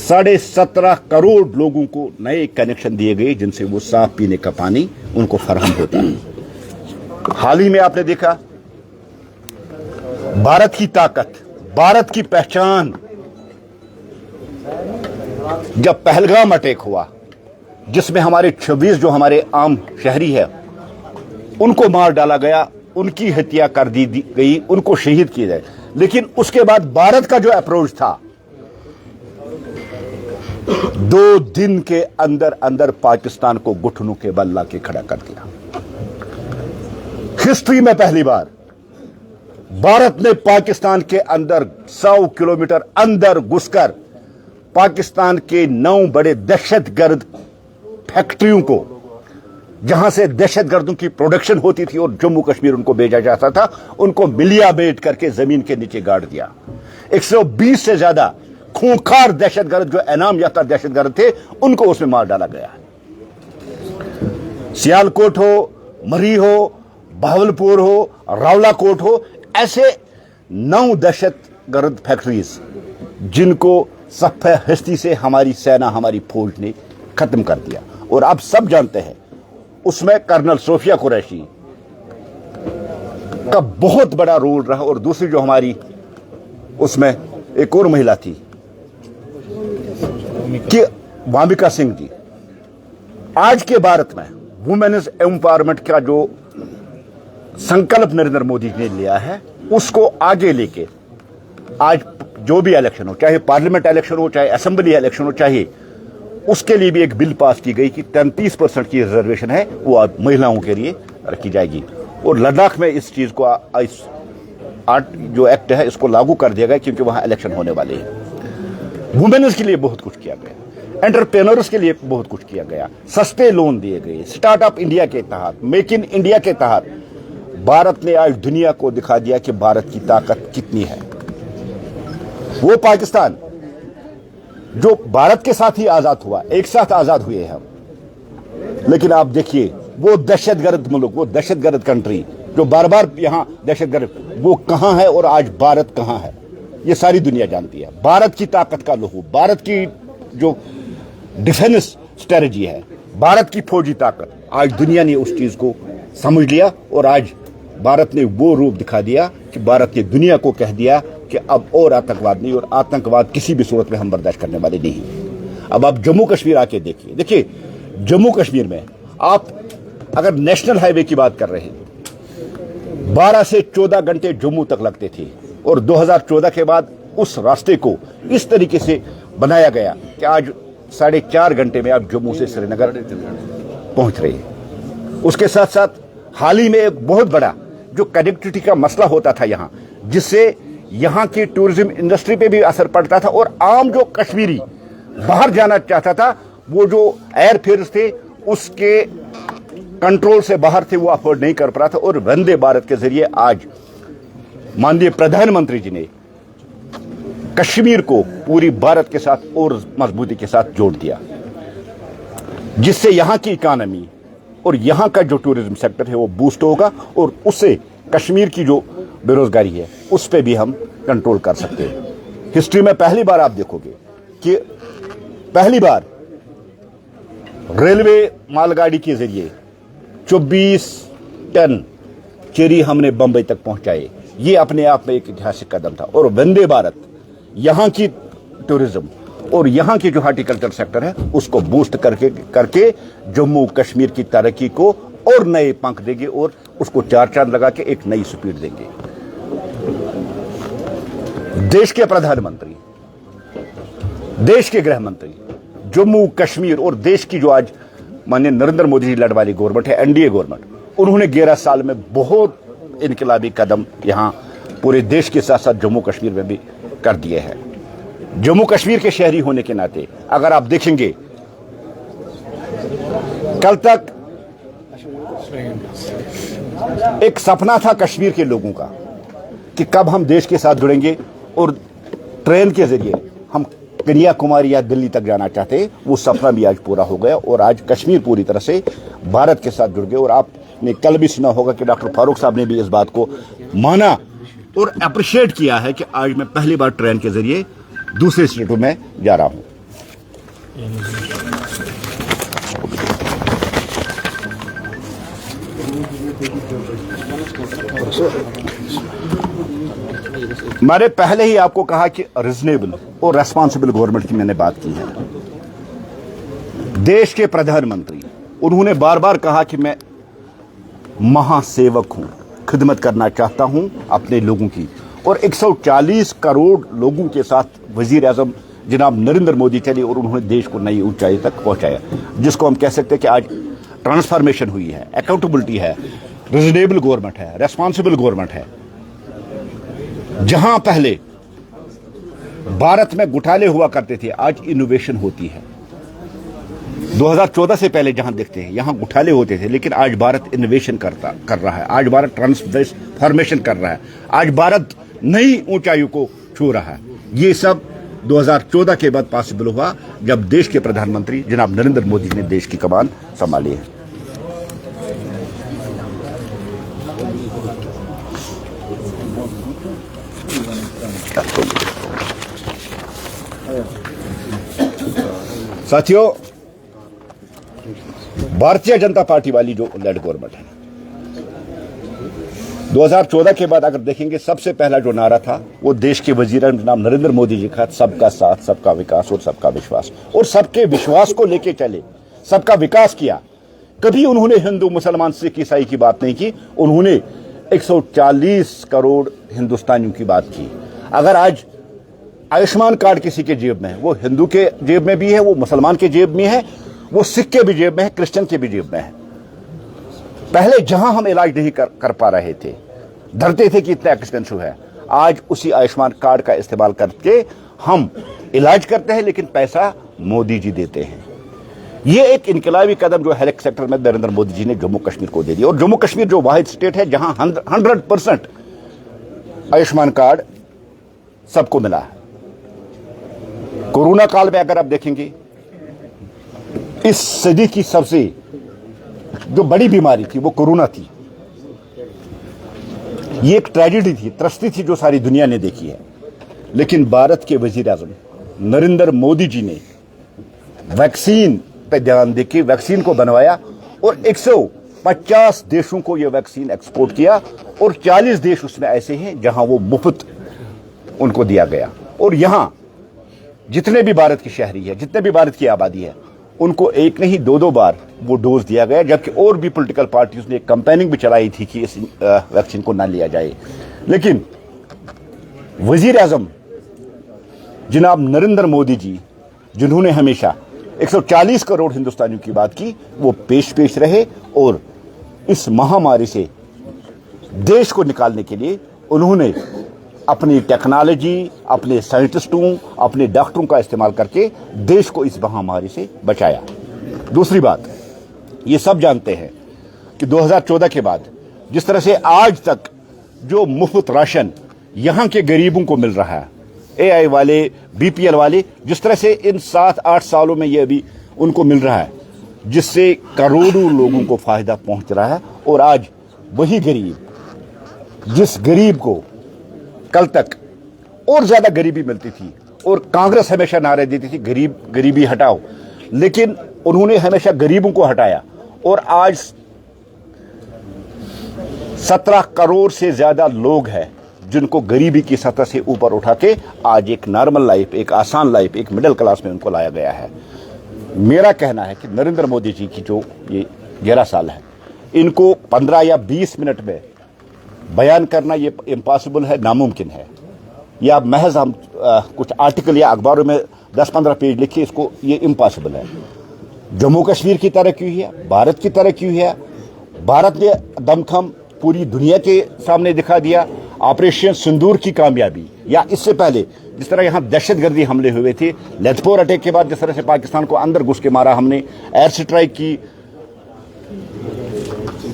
17.5 करोड़ लोगों को नए कनेक्शन दिए गए जिनसे वो साफ पीने का पानी उनको फराहम होता है। हाल ही में आपने देखा भारत की ताकत, भारत की पहचान, जब पहलगाम अटैक हुआ जिसमें हमारे 26 जो हमारे आम शहरी है उनको मार डाला गया, उनकी हत्या कर दी गई, उनको शहीद किया गए, लेकिन उसके बाद भारत का जो अप्रोच था 2 दिन के अंदर अंदर पाकिस्तान को घुटनों के बल ला के खड़ा कर दिया। हिस्ट्री में पहली बार भारत ने पाकिस्तान के अंदर 100 किलोमीटर अंदर घुसकर पाकिस्तान के 9 बड़े दहशतगर्द फैक्ट्रियों को, जहां से दहशतगर्दों की प्रोडक्शन होती थी और जम्मू कश्मीर उनको भेजा जाता था, उनको मिलिया बेट करके जमीन के नीचे गाड़ दिया। 120 से ज्यादा खूंखार दहशतगर्द जो इनाम याफ्ता दहशतगर्द थे उनको उसमें मार डाला गया। सियालकोट हो, मरी हो, बहावलपुर हो, रावलाकोट हो, ऐसे 9 दहशतगर्द फैक्ट्रीज जिनको सफ़े हस्ती से हमारी सेना, हमारी फौज ने खत्म कर दिया। और आप सब जानते हैं उसमें कर्नल सोफिया कुरैशी का बहुत बड़ा रोल रहा। और दूसरी जो हमारी उसमें एक और महिला थी कि वामिका सिंह जी। आज के भारत में वुमेन्स एम्पावरमेंट का जो संकल्प नरेंद्र मोदी जी ने लिया है उसको आगे लेके आज जो भी इलेक्शन हो, चाहे पार्लियामेंट इलेक्शन हो, चाहे असेंबली इलेक्शन हो, चाहे उसके लिए भी एक बिल पास की गई कि 33% की रिजर्वेशन है वो अब महिलाओं के लिए रखी जाएगी। और लद्दाख में इस चीज को जो एक्ट है इसको लागू कर दिया गया क्योंकि वहां इलेक्शन होने वाले हैं। वुमेन्स के लिए बहुत कुछ किया गया, एंटरप्रेन्योर्स के लिए बहुत कुछ किया गया, सस्ते लोन दिए गए, स्टार्टअप इंडिया के तहत, मेक इन इंडिया के तहत भारत ने आज दुनिया को दिखा दिया कि भारत की ताकत कितनी है। वो पाकिस्तान जो भारत के साथ ही आजाद हुआ, एक साथ आजाद हुए हम, लेकिन आप देखिए वो दहशतगर्द मुल्क, वो दहशतगर्द कंट्री जो बार बार यहां दहशतगर्द, वो कहां है और आज भारत कहां है ये सारी दुनिया जानती है। भारत की ताकत का लहू, भारत की जो डिफेंस स्ट्रेटजी है, भारत की फौजी ताकत, आज दुनिया ने उस चीज को समझ लिया और आज भारत ने वो रूप दिखा दिया कि भारत ने दुनिया को कह दिया कि अब और आतंकवाद नहीं, और आतंकवाद किसी भी सूरत में हम बर्दाश्त करने वाले नहीं। अब आप जम्मू कश्मीर आके देखिए जम्मू कश्मीर में आप अगर नेशनल हाईवे की बात कर रहे हैं 12 से 14 घंटे जम्मू तक लगते थे, और 2014 के बाद उस रास्ते को इस तरीके से बनाया गया कि आज 4.5 घंटे में आप जम्मू से श्रीनगर पहुंच रहे हैं। उसके साथ साथ हाल ही में एक बहुत बड़ा जो कनेक्टिविटी का मसला होता था यहां, जिससे यहां की टूरिज्म इंडस्ट्री पे भी असर पड़ता था और आम जो कश्मीरी बाहर जाना चाहता था वो जो एयरफेयर थे उसके कंट्रोल से बाहर थे, वो अफोर्ड नहीं कर पा रहा था। और वंदे भारत के जरिए आज माननीय प्रधानमंत्री जी ने कश्मीर को पूरी भारत के साथ और मजबूती के साथ जोड़ दिया, जिससे यहां की इकोनॉमी और यहां का जो टूरिज्म सेक्टर है वो बूस्ट होगा, और उससे कश्मीर की जो बेरोजगारी है उस पर भी हम कंट्रोल कर सकते हैं। हिस्ट्री में पहली बार आप देखोगे कि पहली बार रेलवे मालगाड़ी के जरिए 24 टन चेरी हमने बंबई तक पहुंचाए। ये अपने आप में एक ऐतिहासिक कदम था। और वंदे भारत यहां की टूरिज्म और यहां की जो हॉर्टिकल्चर सेक्टर है उसको बूस्ट करके जम्मू कश्मीर की तरक्की को और नए पंख देंगे और उसको 4 चांद लगा के एक नई स्पीड देंगे। देश के प्रधानमंत्री, देश के गृह मंत्री, जम्मू कश्मीर और देश की जो आज माननीय नरेंद्र मोदी जी लड़ वाली गवर्नमेंट है, एनडीए गवर्नमेंट, उन्होंने 11 साल में बहुत इनकलाबी कदम यहां पूरे देश के साथ साथ जम्मू कश्मीर में भी कर दिए हैं। जम्मू कश्मीर के शहरी होने के नाते अगर आप देखेंगे कल तक एक सपना था कश्मीर के लोगों का कि कब हम देश के साथ जुड़ेंगे और ट्रेन के जरिए हम कन्याकुमारी या दिल्ली तक जाना चाहते हैं। वो सपना भी आज पूरा हो गया और आज कश्मीर पूरी तरह से भारत के साथ जुड़ गए। और आपने कल भी सुना होगा कि डॉक्टर फारूक साहब ने भी इस बात को माना और अप्रिशिएट किया है कि आज मैं पहली बार ट्रेन के जरिए दूसरे स्टेटों में जा रहा हूं। मैंने पहले ही आपको कहा कि रीजनेबल और रेस्पॉन्सिबल गवर्नमेंट की मैंने बात की है। देश के प्रधानमंत्री, उन्होंने बार बार कहा कि मैं महासेवक हूं, खिदमत करना चाहता हूं अपने लोगों की, और 140 करोड़ लोगों के साथ वजीर आजम जनाब नरेंद्र मोदी चले और उन्होंने देश को नई ऊंचाई तक पहुंचाया, जिसको हम कह सकते हैं कि आज ट्रांसफॉर्मेशन हुई है, अकाउंटेबिलिटी है, रीजनेबल गवर्नमेंट है, रेस्पॉन्सिबल गवर्नमेंट है। जहां पहले भारत में घोटाले हुआ करते थे, आज इनोवेशन होती है। 2014 से पहले जहां देखते हैं यहां घोटाले होते थे, लेकिन आज भारत इनोवेशन कर रहा है, आज भारत ट्रांसफॉर्मेशन कर रहा है, आज भारत नई ऊंचाइयों को छू रहा है। ये सब 2014 के बाद पॉसिबल हुआ, जब देश के प्रधानमंत्री जनाब नरेंद्र मोदी ने देश की कमान संभाली है। साथियों, भारतीय जनता पार्टी वाली जो लेड गवर्नमेंट है, 2014 के बाद अगर देखेंगे, सबसे पहला जो नारा था वो देश के वजीर जनाब नरेंद्र मोदी जी का, सबका साथ, सबका विकास और सबका विश्वास। और सबके विश्वास को लेके चले, सबका विकास किया। कभी उन्होंने हिंदू मुसलमान सिख ईसाई की बात नहीं की, उन्होंने 140 करोड़ हिंदुस्तानियों की बात की। अगर आज आयुष्मान कार्ड किसी के जेब में है, वो हिंदू के जेब में भी है, वो मुसलमान के जेब में है, वो सिख के भी जेब में है, क्रिश्चियन के भी जेब में है। पहले जहां हम इलाज नहीं कर पा रहे थे, डरते थे कि इतना एक्सपेंसिव है, आज उसी आयुष्मान कार्ड का इस्तेमाल करके हम इलाज करते हैं, लेकिन पैसा मोदी जी देते हैं। ये एक इनकलाबी कदम जो हेल्थ सेक्टर में नरेंद्र मोदी जी ने जम्मू कश्मीर को दे दिया। और जम्मू कश्मीर जो वाहिद स्टेट है जहां 100% आयुष्मान कार्ड सबको मिला है। कोरोना काल में अगर आप देखेंगे, इस सदी की सबसे जो बड़ी बीमारी थी वो कोरोना थी। ये एक ट्रेजेडी थी, त्रस्ती थी जो सारी दुनिया ने देखी है। लेकिन भारत के वजीर आजम नरेंद्र मोदी जी ने वैक्सीन पे ध्यान देके वैक्सीन को बनवाया और 150 देशों को यह वैक्सीन एक्सपोर्ट किया, और 40 देश उसमें ऐसे हैं जहां वो मुफ्त उनको दिया गया। और यहां जितने भी भारत की शहरी है, जितने भी भारत की आबादी है, उनको एक नहीं 2-2 बार वो डोज दिया गया। जबकि और भी पॉलिटिकल पार्टीज ने कैंपेनिंग भी चलाई थी कि इस वैक्सीन को ना लिया जाए, लेकिन वजीर आजम जनाब नरेंद्र मोदी जी, जिन्होंने हमेशा 140 करोड़ हिंदुस्तानियों की बात की, वो पेश रहे और इस महामारी से देश को निकालने के लिए उन्होंने अपनी टेक्नोलॉजी, अपने साइंटिस्टों, अपने डॉक्टरों का इस्तेमाल करके देश को इस महामारी से बचाया। दूसरी बात, ये सब जानते हैं कि 2014 के बाद जिस तरह से आज तक जो मुफ्त राशन यहां के गरीबों को मिल रहा है, एआई वाले, बीपीएल वाले, जिस तरह से इन 7-8 सालों में ये अभी उनको मिल रहा है, जिससे करोड़ों लोगों को फायदा पहुंच रहा है। और आज वही गरीब, जिस गरीब को कल तक और ज्यादा गरीबी मिलती थी और कांग्रेस हमेशा नारे देती थी गरीबी हटाओ, लेकिन उन्होंने हमेशा गरीबों को हटाया। और आज 17 करोड़ से ज्यादा लोग हैं जिनको गरीबी की सतह से ऊपर उठा के आज एक नॉर्मल लाइफ, एक आसान लाइफ, एक मिडिल क्लास में उनको लाया गया है। मेरा कहना है कि नरेंद्र मोदी जी की जो ये 11 साल है, इनको 15 या 20 मिनट में बयान करना ये इम्पॉसिबल है, नामुमकिन है। या महज हम कुछ आर्टिकल या अखबारों में 10-15 पेज लिखिए, इसको ये इम्पॉसिबल है। जम्मू कश्मीर की तरक्की हुई है, भारत की तरक्की हुई है, भारत ने दमखम पूरी दुनिया के सामने दिखा दिया। ऑपरेशन सिंदूर की कामयाबी, या इससे पहले जिस तरह यहाँ दहशतगर्दी हमले हुए थे, लेथपोर अटैक के बाद जिस तरह से पाकिस्तान को अंदर घुस के मारा हमने, एयर स्ट्राइक की,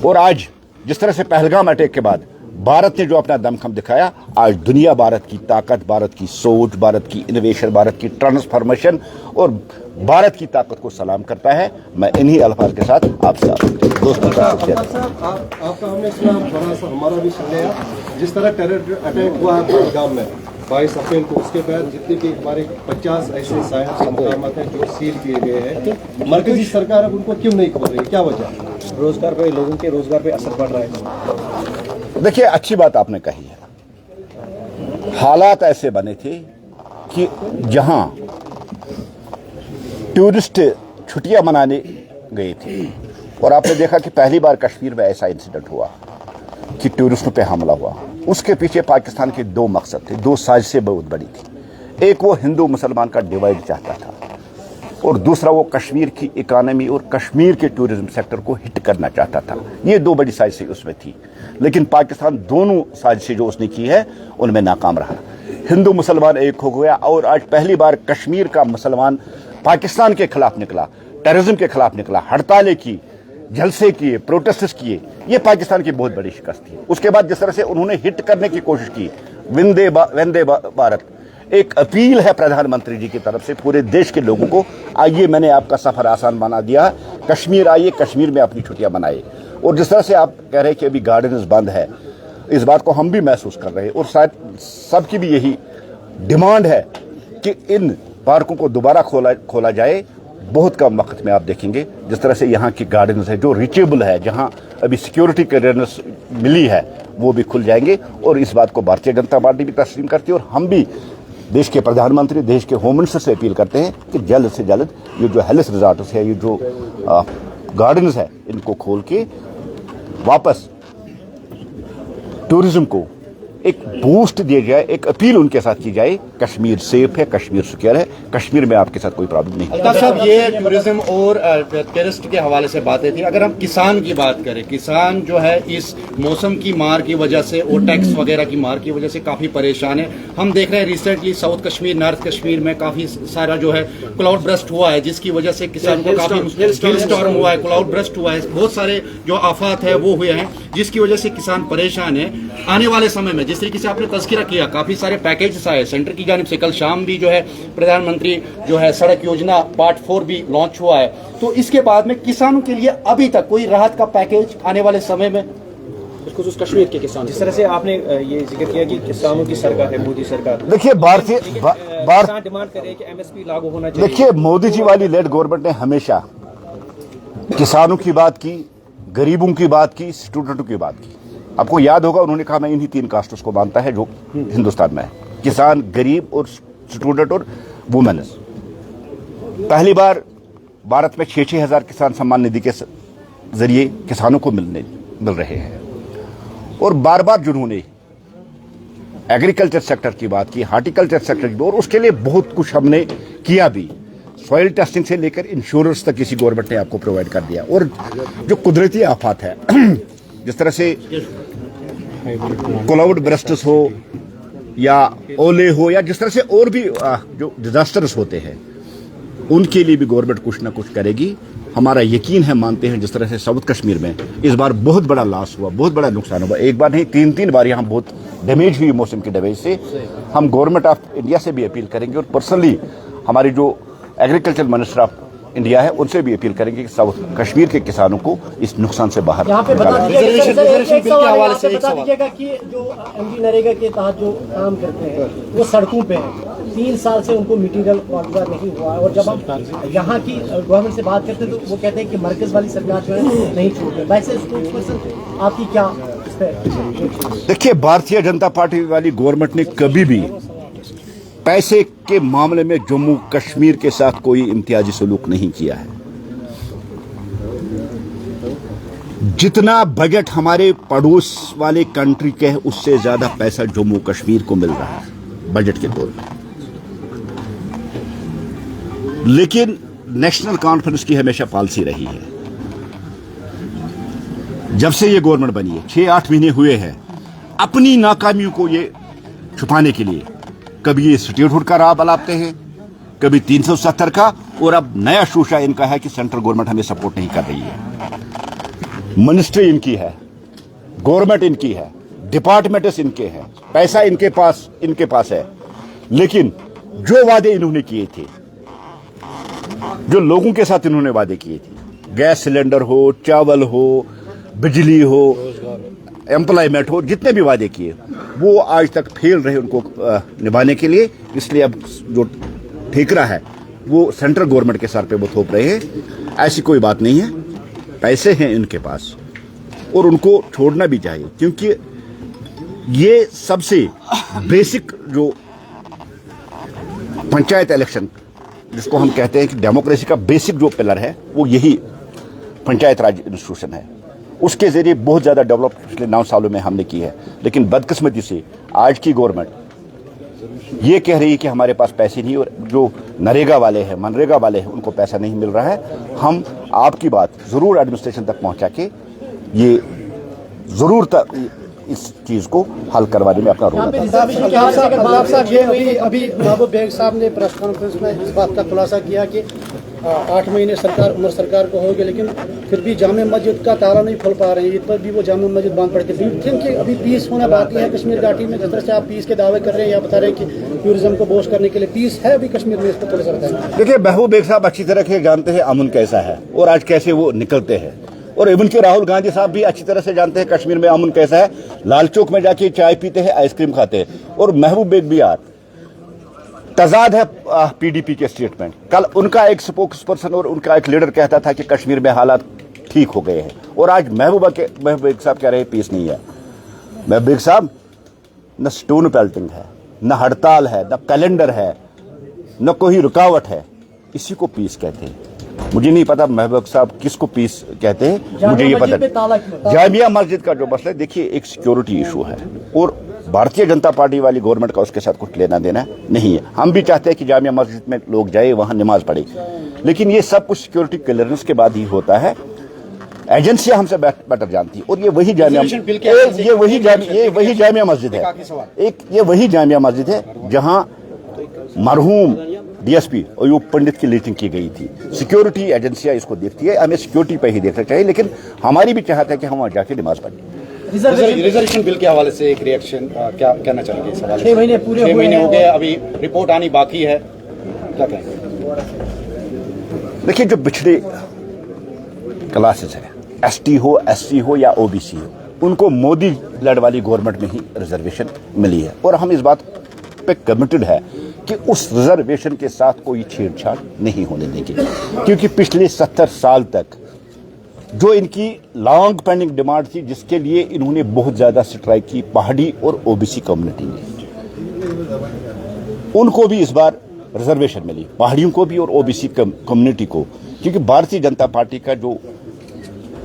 और आज जिस तरह से पहलगाम अटैक के बाद भारत ने जो अपना दमखम दिखाया, आज दुनिया भारत की ताकत, भारत की सोच, भारत की इनोवेशन, भारत की ट्रांसफॉर्मेशन और भारत की ताकत को सलाम करता है। मैं इन्हीं अल्फाज के साथ आपसे दोस्तों का आपका हमने सुना, बड़ा सा हमारा भी सुना, जिस तरह टेरर अटैक हुआ है पहलगाम में, 22 अप्रैल को, उसके बाद जितने भी हमारे 50 ऐसे साहब के मकामात हैं जो सील किए गए हैं, मरकजी सरकार अब उनको क्यों नहीं खोल रही, क्या वजह? रोजगार पे, लोगों के रोजगार पे असर पड़ रहा है। देखिए, अच्छी बात आपने कही है। हालात ऐसे बने थे कि जहां टूरिस्ट छुट्टियां मनाने गए थे, और आपने देखा कि पहली बार कश्मीर में ऐसा इंसिडेंट हुआ कि टूरिस्टों पे हमला हुआ। उसके पीछे पाकिस्तान के दो मकसद थे, दो साजिशें बहुत बड़ी थी। एक वो हिंदू मुसलमान का डिवाइड चाहता था, और दूसरा वो कश्मीर की इकानमी और कश्मीर के टूरिज्म सेक्टर को हिट करना चाहता था। ये दो बड़ी साजिशें उसमें थी, लेकिन पाकिस्तान दोनों साजिशें जो उसने की है उनमें नाकाम रहा। हिंदू मुसलमान एक हो गया, और आज पहली बार कश्मीर का मुसलमान पाकिस्तान के खिलाफ निकला, टेररिज्म के खिलाफ निकला, हड़तालें की, जलसे किए, प्रोटेस्ट किए। ये पाकिस्तान की बहुत बड़ी शिकस्त थी। उसके बाद जिस तरह से उन्होंने हिट करने की कोशिश की, वंदे भारत, एक अपील है प्रधानमंत्री जी की तरफ से पूरे देश के लोगों को, आइए, मैंने आपका सफर आसान बना दिया, कश्मीर आइए, कश्मीर में अपनी छुट्टियां मनाइए। और जिस तरह से आप कह रहे हैं कि अभी गार्डन्स बंद है, इस बात को हम भी महसूस कर रहे हैं, और शायद सबकी भी यही डिमांड है कि इन पार्कों को दोबारा खोला जाए। बहुत कम वक्त में आप देखेंगे जिस तरह से यहाँ की गार्डन्स है जो रीचेबल है, जहाँ अभी सिक्योरिटी क्लियरेंस मिली है, वो भी खुल जाएंगे। और इस बात को भारतीय जनता पार्टी भी तस्लीम करती है, और हम भी देश के प्रधानमंत्री, देश के होम मिनिस्टर से अपील करते हैं कि जल्द से जल्द ये जो हेल्थ रिजॉर्ट्स है, ये जो गार्डन्स है, इनको खोल के वापस टूरिज्म को एक बूस्ट दिया जाए, एक अपील उनके साथ की जाए। कश्मीर सेफ है, कश्मीर सिक्योर है, कश्मीर में आपके साथ कोई प्रॉब्लम नहीं। अल्ताफ साहब, ये टूरिज्म और टेररिस्ट के हवाले से बातें थी। अगर हम किसान की बात करें, किसान जो है इस मौसम की मार की वजह से और टैक्स वगैरह की मार की वजह से काफ़ी परेशान है। हम देख रहे हैं recently south Kashmir, north Kashmir में काफ़ी सारा जो है क्लाउड ब्रस्ट हुआ है, जिसकी वजह से किसान को काफ़ी हिल स्टॉर्म हुआ है, क्लाउड ब्रस्ट हुआ है, बहुत सारे जो आफात है वो हुए हैं, जिसकी वजह से किसान परेशान है। आने वाले समय में जिस तरीके से आपने तज़किरा किया, काफी सारे पैकेजेस आए सेंटर की जानिब से। कल शाम भी जो है प्रधानमंत्री जो है सड़क योजना पार्ट 4 भी लॉन्च हुआ है। तो इसके बाद में किसानों के लिए अभी तक कोई राहत का पैकेज आने वाले समय में, खुसूस कश्मीर के किसान, जिस तरह से आपने ये जिक्र किया कि किसानों की सरकार है, मोदी सरकार, देखिए भारतीय डिमांड कर रहे हैं कि एमएसपी लागू होना चाहिए। देखिए, मोदी जी वाली लेड गवर्नमेंट ने हमेशा किसानों की बात की, गरीबों की बात की, स्टूडेंटों की बात की। आपको याद होगा उन्होंने कहा मैं इन्हीं 3 कास्टों को मानता है जो हिंदुस्तान में है, किसान, गरीब और स्टूडेंट और वुमेन्स। पहली बार भारत में 6-6 हज़ार किसान सम्मान निधि के जरिए किसानों को मिल रहे हैं। और बार बार जिन्होंने एग्रीकल्चर सेक्टर की बात की, हार्टिकल्चर सेक्टर की, और उसके लिए बहुत कुछ हमने किया भी। सॉइल टेस्टिंग से लेकर इंश्योरेंस तक किसी गवर्नमेंट ने आपको प्रोवाइड कर दिया। और जो कुदरती आफत है, जिस तरह से क्लाउड ब्रस्ट्स हो या ओले हो, या जिस तरह से और भी जो डिजास्टर्स होते हैं, उनके लिए भी गवर्नमेंट कुछ ना कुछ करेगी। हमारा यकीन है, मानते हैं। जिस तरह से साउथ कश्मीर में इस बार बहुत बड़ा लॉस हुआ, बहुत बड़ा नुकसान हुआ, एक बार नहीं 3-3 बार यहाँ बहुत डैमेज हुई मौसम की डैमेज से। हम गवर्नमेंट ऑफ इंडिया से भी अपील करेंगे, और पर्सनली हमारी जो एग्रीकल्चर मिनिस्टर ऑफ इंडिया है उनसे भी अपील करेंगे कि साउथ कश्मीर के किसानों को इस नुकसान से बाहर यहाँ पे बता दीजिएगा कि जो एमजी नरेगा के तहत जो काम करते हैं वो सड़कों पे हैं, 3 साल से उनको मटेरियल मुआवजा नहीं हुआ है। और जब हम यहाँ की गवर्नमेंट से बात करते हैं तो वो कहते हैं कि मरकज वाली सरकार जो है नहीं छोड़ रही। वैसे स्पोक्सपर्सन आपकी क्या? देखिए, भारतीय जनता पार्टी वाली गवर्नमेंट ने कभी भी पैसे के मामले में जम्मू कश्मीर के साथ कोई इम्तियाजी सलूक नहीं किया है। जितना बजट हमारे पड़ोस वाले कंट्री के है, उससे ज्यादा पैसा जम्मू कश्मीर को मिल रहा है बजट के तौर पर। लेकिन नेशनल कॉन्फ्रेंस की हमेशा पॉलिसी रही है, जब से ये गवर्नमेंट बनी है 6-8 महीने हुए हैं, अपनी नाकामियों को ये छुपाने के लिए कभी ये स्टेटहुड का राह बनाते हैं, कभी 370 का, और अब नया शोशा इनका है कि सेंट्रल गवर्नमेंट हमें सपोर्ट नहीं कर रही है। मिनिस्ट्री इनकी है, गवर्नमेंट इनकी है, डिपार्टमेंट्स इनके हैं, पैसा इनके पास है। लेकिन जो वादे इन्होंने किए थे, जो लोगों के साथ इन्होंने वादे किए थे, गैस सिलेंडर हो, चावल हो, बिजली हो, एम्प्लॉयमेंट हो, जितने भी वादे किए वो आज तक फेल रहे उनको निभाने के लिए। इसलिए अब जो ठेकरा है वो सेंट्रल गवर्नमेंट के सर पे वो थोप रहे हैं। ऐसी कोई बात नहीं है, पैसे हैं इनके पास और उनको छोड़ना भी चाहिए, क्योंकि ये सबसे बेसिक जो पंचायत इलेक्शन जिसको हम कहते हैं कि डेमोक्रेसी का बेसिक जो पिलर है वो यही पंचायत राज इंस्टीट्यूशन है। उसके जरिए बहुत ज़्यादा डेवलप पिछले 9 सालों में हमने की है, लेकिन बदकिस्मती से आज की गवर्नमेंट ये कह रही है कि हमारे पास पैसे नहीं, और जो नरेगा वाले हैं, मनरेगा वाले हैं, उनको पैसा नहीं मिल रहा है। हम आपकी बात ज़रूर एडमिनिस्ट्रेशन तक पहुंचा के ये ज़रूर इस चीज़ को हल करवाने में अपना रोल अदा अभी महबूब बेग साहब ने प्रेस कॉन्फ्रेंस में इस बात का खुलासा किया कि 8 महीने सरकार उमर सरकार को हो गए, लेकिन फिर भी जामे मस्जिद का ताला नहीं खोल पा रहे हैं। इस पर भी वो जामे मस्जिद बांध पड़ते हैं कि अभी पीस होना बाकी है कश्मीर घाटी में। जिस तरह से आप पीस के दावे कर रहे हैं या बता रहे हैं कि टूरिज्म को बोस्ट करने के लिए पीस है अभी कश्मीर में, इस पर थोड़ा सा बताएं। देखिए, महबूब बेग साहब अच्छी तरह से जानते हैं अमन कैसा है और आज कैसे वो निकलते हैं, और इवन के राहुल गांधी साहब भी अच्छी तरह से जानते हैं कश्मीर में अमन कैसा है। लाल चौक में जाके चाय पीते हैं, आइसक्रीम खाते हैं। और महबूब बेग भी यार तजाद है पीडीपी के स्टेटमेंट। कल उनका एक स्पोक्स पर्सन और उनका एक लीडर कहता था कि कश्मीर में हालात ठीक हो गए हैं, और आज महबूब बेग साहब कह रहे हैं पीस नहीं है। महबूब बेग साहब, न स्टोन पेल्टिंग है, न हड़ताल है, न कैलेंडर है, न कोई रुकावट है, इसी को पीस कहते हैं। मुझे नहीं पता महबूब साहब किसको पीस कहते हैं, मुझे ये पता। जामिया मस्जिद का जो मसला है, देखिए एक सिक्योरिटी इशू है, और भारतीय जनता पार्टी वाली गवर्नमेंट का उसके साथ कुछ लेना देना नहीं है। हम भी चाहते हैं कि जामिया मस्जिद में लोग जाए, वहां नमाज पढ़े, लेकिन ये सब कुछ सिक्योरिटी क्लियरेंस के बाद ही होता है। एजेंसियां हमसे बेटर जानती है, और ये वही जामिया मस्जिद है, ये वही जामिया मस्जिद है जहां मरहूम डीएसपी अयूब पंडित की लीचिंग की गई थी। सिक्योरिटी एजेंसियां इसको देखती है, हमें सिक्योरिटी पे ही देखना चाहिए, लेकिन हमारी भी चाहत है कि हम वहां जाके नमाज पढ़ें। रिजर्वेशन बिल के हवाले से एक रिएक्शन क्या कहना चाहेंगे इस हवाले से? 6 महीने पूरे 6 महीने हो गए, अभी रिपोर्ट आनी बाकी है, क्या कहेंगे? देखिए, जो पिछड़े क्लासेस है, एसटी हो, एससी हो या ओबीसी हो, उनको मोदी लड़ वाली गवर्नमेंट में ही रिजर्वेशन मिली है, और हम इस बात पे कमिटेड है कि उस रिजर्वेशन के साथ कोई छेड़छाड़ नहीं होने देंगे, क्योंकि पिछले 70 साल तक जो इनकी लॉन्ग पेंडिंग डिमांड थी, जिसके लिए इन्होंने बहुत ज्यादा स्ट्राइक की पहाड़ी और ओबीसी कम्युनिटी ने, उनको भी इस बार रिजर्वेशन मिली, पहाड़ियों को भी और ओबीसी कम्युनिटी को। क्योंकि भारतीय जनता पार्टी का जो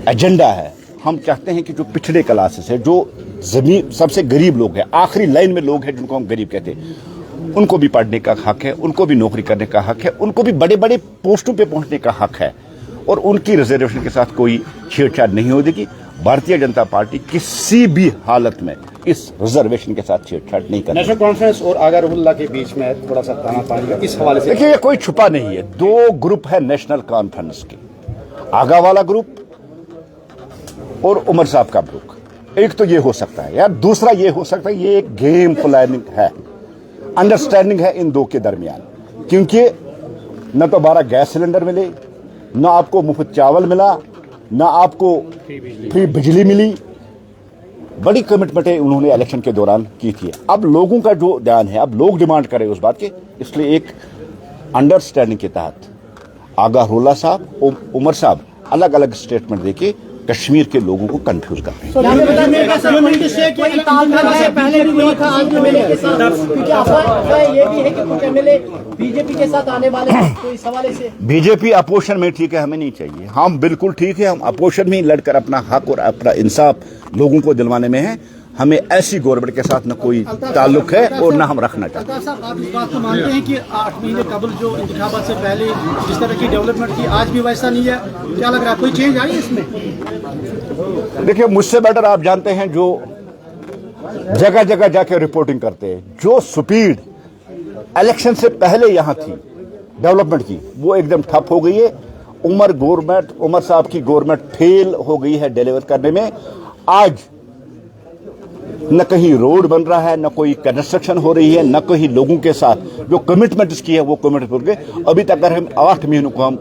एजेंडा है, हम चाहते हैं कि जो पिछड़े क्लासेस है, जो जमीन सबसे गरीब लोग हैं, आखिरी लाइन में लोग हैं जिनको हम गरीब कहते हैं, उनको भी पढ़ने का हक है, उनको भी नौकरी करने का हक है, उनको भी बड़े बड़े पोस्टों पे पहुंचने का हक है, और उनकी रिजर्वेशन के साथ कोई छेड़छाड़ नहीं हो देगी। भारतीय जनता पार्टी किसी भी हालत में इस रिजर्वेशन के साथ छेड़छाड़ नहीं करेगी। नेशनल कॉन्फ्रेंस और आगा रहुल्ला के बीच में थोड़ा सा तानातानी इस हवाले से, देखिए, ये कोई छुपा नहीं है। 2 ग्रुप है नेशनल कॉन्फ्रेंस के, आगा वाला ग्रुप और उमर साहब का ग्रुप। एक तो ये हो सकता है यार, दूसरा ये हो सकता है ये एक गेम प्लानिंग है, अंडरस्टैंडिंग है इन 2 के दरमियान, क्योंकि न तो 12 गैस सिलेंडर मिले, न आपको मुफ्त चावल मिला, न आपको फ्री बिजली मिली। बड़ी कमिटमेंटें उन्होंने इलेक्शन के दौरान की थी। अब लोगों का जो ध्यान है, अब लोग डिमांड करें उस बात के, इसलिए एक अंडरस्टैंडिंग के तहत आगा रहुल्ला साहब, उमर साहब अलग अलग स्टेटमेंट देके कश्मीर के लोगों को कंफ्यूज कर रहे हैं। बीजेपी के साथ आने वाले हैं, तो इस हवाले से बीजेपी अपोजिशन में ठीक है, हमें नहीं चाहिए। हम बिल्कुल ठीक है, हम अपोजिशन में लड़कर अपना हक और अपना इंसाफ लोगों को दिलवाने में है। हमें ऐसी गवर्नमेंट के साथ न कोई ताल्लुक है और न हम रखना चाहते हैं। साहब, आप इस बात को मानते हैं कि 8 महीने कबल जो इंतखाबात से पहले जिस तरह की डेवलपमेंट थी, आज भी वैसा नहीं है? क्या लग रहा है, कोई चेंज आई इसमें? देखिए, मुझसे बेटर आप जानते हैं, जो जगह जगह जाके रिपोर्टिंग करते हैं, जो स्पीड इलेक्शन से पहले यहां थी डेवलपमेंट की, वो एकदम ठप हो गई है। उमर साहब की गवर्नमेंट फेल हो गई है डिलीवर करने में। आज न कहीं रोड बन रहा है, न कोई कंस्ट्रक्शन हो रही है, न कहीं लोगों के साथ जो कमिटमेंट्स की है वो कमिटमेंट हो गए। अभी तक अगर हम 8 महीनों को हम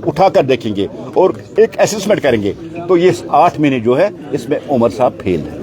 उठाकर देखेंगे और एक असेसमेंट करेंगे तो ये 8 महीने जो है इसमें उमर साहब फेल है।